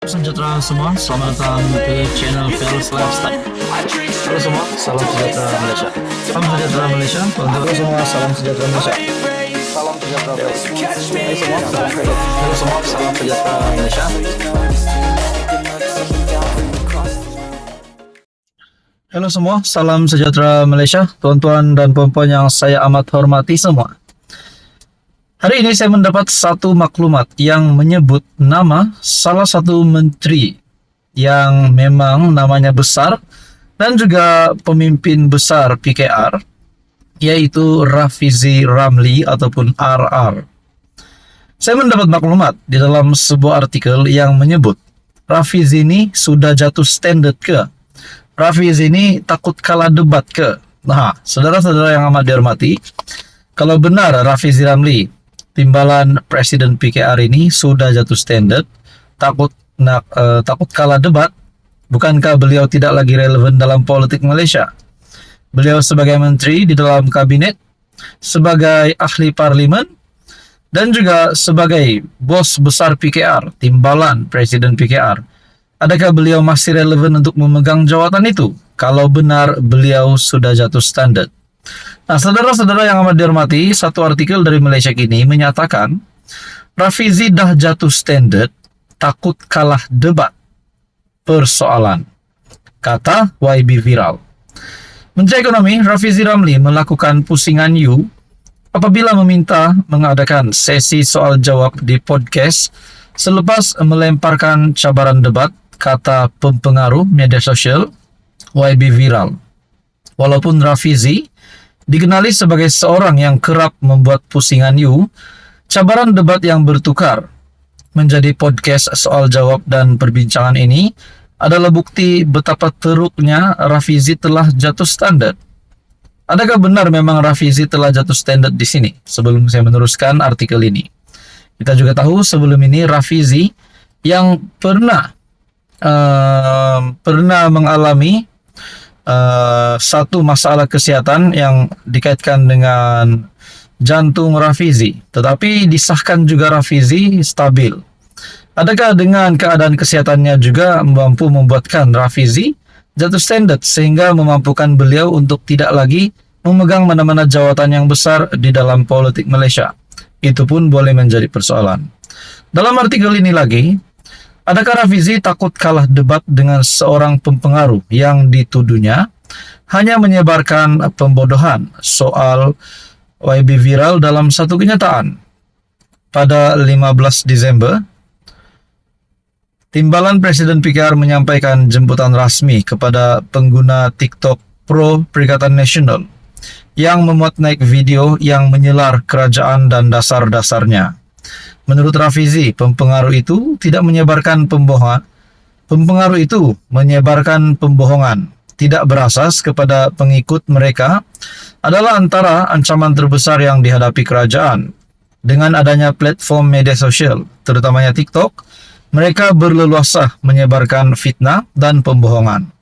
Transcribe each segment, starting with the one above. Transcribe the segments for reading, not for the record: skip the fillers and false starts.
Sejahtera semua, selamat datang ke channel Fels Lifestyle. Halo semua, salam sejahtera Malaysia. Salam sejahtera Malaysia. Halo semua, salam sejahtera Malaysia. Salam sejahtera Malaysia. Halo semua, salam sejahtera Malaysia. Halo semua, salam sejahtera Malaysia. Tuan-tuan dan puan-puan yang saya amat hormati semua. Hari ini saya mendapat satu maklumat yang menyebut nama salah satu menteri yang memang namanya besar dan juga pemimpin besar PKR, yaitu Rafizi Ramli ataupun RR. Saya mendapat maklumat di dalam sebuah artikel yang menyebut Rafizi ini sudah jatuh standard ke? Rafizi ini takut kalah debat ke? Nah, saudara-saudara yang amat dihormati, kalau benar Rafizi Ramli, timbalan Presiden PKR ini sudah jatuh standard, takut kalah debat, bukankah beliau tidak lagi relevan dalam politik Malaysia? Beliau sebagai menteri di dalam kabinet, sebagai ahli parlimen, dan juga sebagai bos besar PKR, timbalan Presiden PKR. Adakah beliau masih relevan untuk memegang jawatan itu? Kalau benar beliau sudah jatuh standard. Nah, saudara-saudara yang amat dihormati, satu artikel dari Malaysia Kini menyatakan Rafizi dah jatuh standard, takut kalah debat. Persoalan, kata YB Viral. Menteri Ekonomi Rafizi Ramli melakukan pusingan you apabila meminta mengadakan sesi soal jawab di podcast selepas melemparkan cabaran debat, kata pempengaruh media sosial YB Viral. Walaupun Rafizi dikenali sebagai seorang yang kerap membuat pusingan you, cabaran debat yang bertukar menjadi podcast soal jawab dan perbincangan ini adalah bukti betapa teruknya Rafizi telah jatuh standar. Adakah benar memang Rafizi telah jatuh standar di sini? Sebelum saya meneruskan artikel ini, kita juga tahu sebelum ini Rafizi yang pernah mengalami satu masalah kesehatan yang dikaitkan dengan jantung Rafizi, tetapi disahkan juga Rafizi stabil. Adakah dengan keadaan kesehatannya juga mampu membuatkan Rafizi jatuh standar sehingga memampukan beliau untuk tidak lagi memegang mana-mana jawatan yang besar di dalam politik Malaysia? Itu pun boleh menjadi persoalan. Dalam artikel ini lagi, adakah Rafizi takut kalah debat dengan seorang pempengaruh yang dituduhnya hanya menyebarkan pembodohan soal YB Viral dalam satu kenyataan? Pada 15 Desember, timbalan Presiden PKR menyampaikan jemputan rasmi kepada pengguna TikTok Pro Perikatan Nasional yang memuat naik video yang menyelar kerajaan dan dasar-dasarnya. Menurut Rafizi, pempengaruh itu menyebarkan pembohongan tidak berasas kepada pengikut mereka adalah antara ancaman terbesar yang dihadapi kerajaan. Dengan adanya platform media sosial, terutamanya TikTok, mereka berleluasa menyebarkan fitnah dan pembohongan.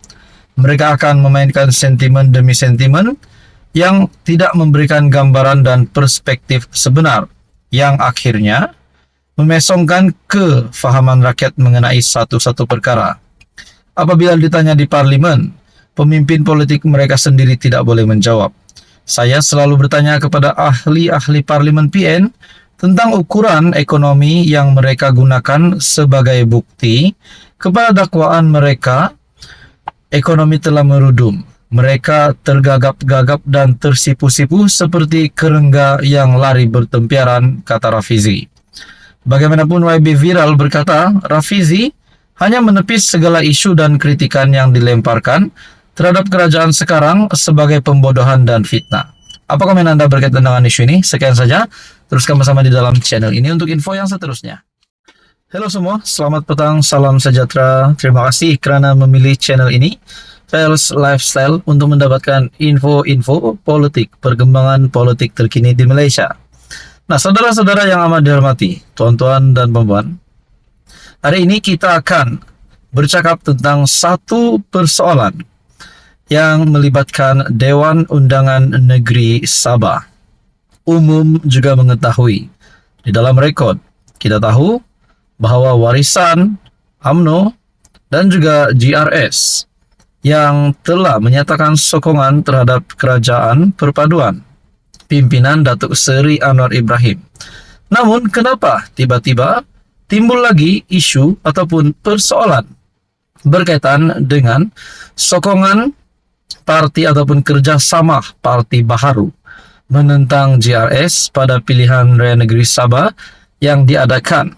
Mereka akan memainkan sentimen demi sentimen yang tidak memberikan gambaran dan perspektif sebenar, yang akhirnya memesongkan kefahaman rakyat mengenai satu-satu perkara. Apabila ditanya di parlimen, pemimpin politik mereka sendiri tidak boleh menjawab. Saya selalu bertanya kepada ahli-ahli parlimen PN tentang ukuran ekonomi yang mereka gunakan sebagai bukti kepada dakwaan mereka. Ekonomi telah merudum. Mereka tergagap-gagap dan tersipu-sipu seperti kerengga yang lari bertempiaran, kata Rafizi. Bagaimanapun YB Viral berkata, Rafizi hanya menepis segala isu dan kritikan yang dilemparkan terhadap kerajaan sekarang sebagai pembodohan dan fitnah. Apa komen Anda berkaitan dengan isu ini? Sekian saja, teruskan bersama di dalam channel ini untuk info yang seterusnya. Halo semua, selamat petang, salam sejahtera. Terima kasih kerana memilih channel ini, Fels Lifestyle, untuk mendapatkan info-info politik, perkembangan politik terkini di Malaysia. Nah, saudara-saudara yang amat dihormati, tuan-tuan dan puan-puan, hari ini kita akan bercakap tentang satu persoalan yang melibatkan Dewan Undangan Negeri Sabah. Umum juga mengetahui, di dalam rekod kita tahu bahwa warisan UMNO, dan juga GRS yang telah menyatakan sokongan terhadap kerajaan perpaduan pimpinan Datuk Seri Anwar Ibrahim. Namun, kenapa tiba-tiba timbul lagi isu ataupun persoalan berkaitan dengan sokongan parti ataupun kerjasama Parti Baharu menentang GRS pada pilihan Raya Negeri Sabah yang diadakan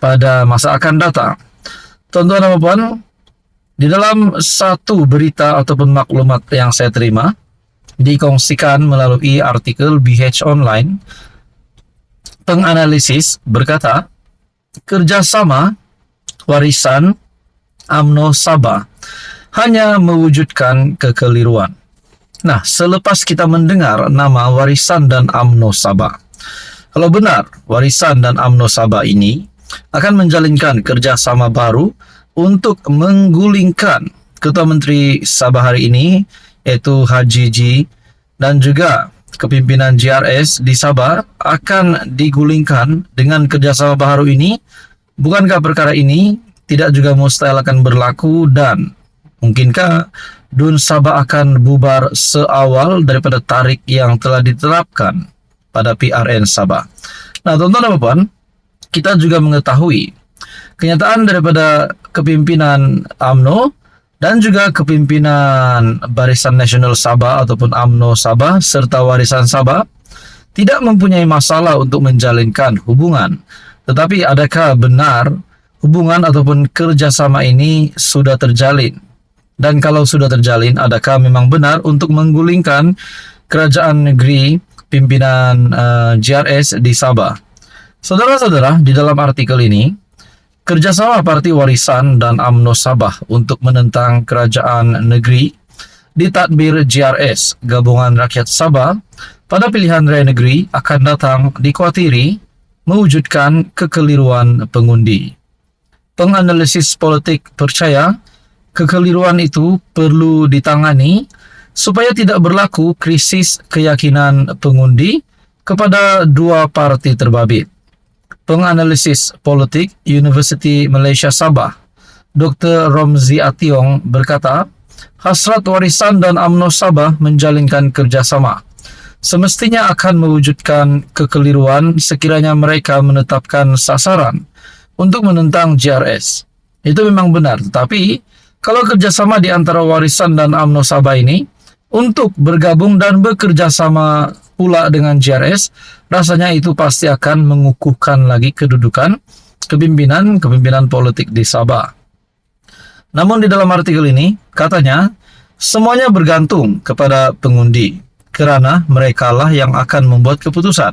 pada masa akan datang? Tuan-tuan dan puan, di dalam satu berita ataupun maklumat yang saya terima, dikongsikan melalui artikel BH Online, penganalisis berkata, kerjasama warisan UMNO Sabah hanya mewujudkan kekeliruan. Nah, selepas kita mendengar nama warisan dan UMNO Sabah, kalau benar warisan dan UMNO Sabah ini akan menjalinkan kerjasama baru untuk menggulingkan Ketua Menteri Sabah hari ini, yaitu Haji G, dan juga kepimpinan GRS di Sabah akan digulingkan dengan kerjasama baru ini. Bukankah perkara ini tidak juga mustahil akan berlaku, dan mungkinkah DUN Sabah akan bubar seawal daripada tarikh yang telah diterapkan pada PRN Sabah? Nah, tuan-tuan dan puan, kita juga mengetahui kenyataan daripada kepimpinan UMNO dan juga kepimpinan Barisan Nasional Sabah ataupun UMNO Sabah serta Warisan Sabah tidak mempunyai masalah untuk menjalinkan hubungan. Tetapi adakah benar hubungan ataupun kerjasama ini sudah terjalin? Dan kalau sudah terjalin, adakah memang benar untuk menggulingkan kerajaan negeri pimpinan GRS di Sabah? Saudara-saudara, di dalam artikel ini, kerjasama Parti Warisan dan UMNO Sabah untuk menentang kerajaan negeri di tadbir GRS Gabungan Rakyat Sabah pada pilihan raya negeri akan datang dikhawatiri mewujudkan kekeliruan pengundi. Penganalisis politik percaya kekeliruan itu perlu ditangani supaya tidak berlaku krisis keyakinan pengundi kepada dua parti terbabit. Penganalisis politik Universiti Malaysia Sabah, Dr. Romzi Ationg berkata, hasrat warisan dan UMNO Sabah menjalinkan kerjasama semestinya akan mewujudkan kekeliruan sekiranya mereka menetapkan sasaran untuk menentang GRS. Itu memang benar, tetapi kalau kerjasama di antara warisan dan UMNO Sabah ini untuk bergabung dan bekerja sama pula dengan GRS, rasanya itu pasti akan mengukuhkan lagi kedudukan kepimpinan politik di Sabah. Namun di dalam artikel ini, katanya, semuanya bergantung kepada pengundi, kerana merekalah yang akan membuat keputusan.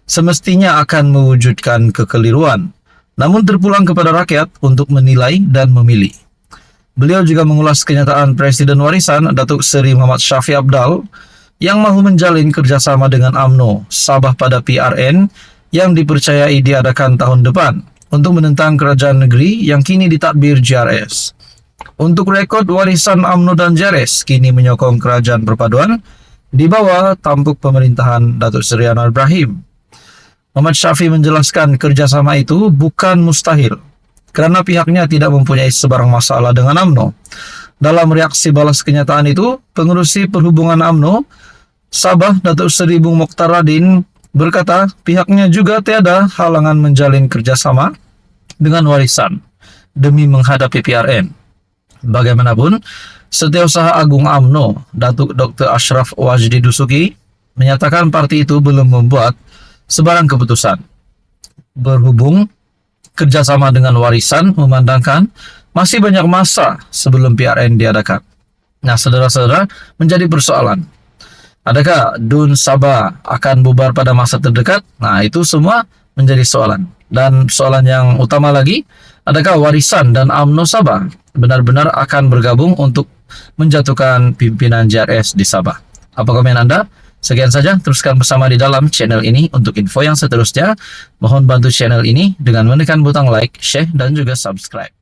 Semestinya akan mewujudkan kekeliruan, namun terpulang kepada rakyat untuk menilai dan memilih. Beliau juga mengulas kenyataan Presiden Warisan Datuk Seri Muhammad Shafie Apdal yang mahu menjalin kerjasama dengan UMNO Sabah pada PRN yang dipercayai diadakan tahun depan untuk menentang kerajaan negeri yang kini ditadbir GRS. Untuk rekod, warisan UMNO dan GRS kini menyokong kerajaan perpaduan di bawah tampuk pemerintahan Datuk Seri Anwar Ibrahim. Muhammad Shafie menjelaskan kerjasama itu bukan mustahil kerana pihaknya tidak mempunyai sebarang masalah dengan UMNO. Dalam reaksi balas kenyataan itu, pengerusi perhubungan UMNO Sabah Datuk Seri Bung Mokhtar Radin berkata pihaknya juga tiada halangan menjalin kerjasama dengan warisan demi menghadapi PRN. Bagaimanapun, Setiausaha Agung UMNO Datuk Dr. Ashraf Wajdi Dusuki menyatakan parti itu belum membuat sebarang keputusan. Berhubung kerjasama dengan warisan memandangkan masih banyak masa sebelum PRN diadakan. Nah, saudara-saudara, menjadi persoalan. Adakah DUN Sabah akan bubar pada masa terdekat? Nah, itu semua menjadi soalan. Dan soalan yang utama lagi, adakah warisan dan UMNO Sabah benar-benar akan bergabung untuk menjatuhkan pimpinan GRS di Sabah? Apa komen Anda? Sekian saja, teruskan bersama di dalam channel ini untuk info yang seterusnya. Mohon bantu channel ini dengan menekan butang like, share, dan juga subscribe.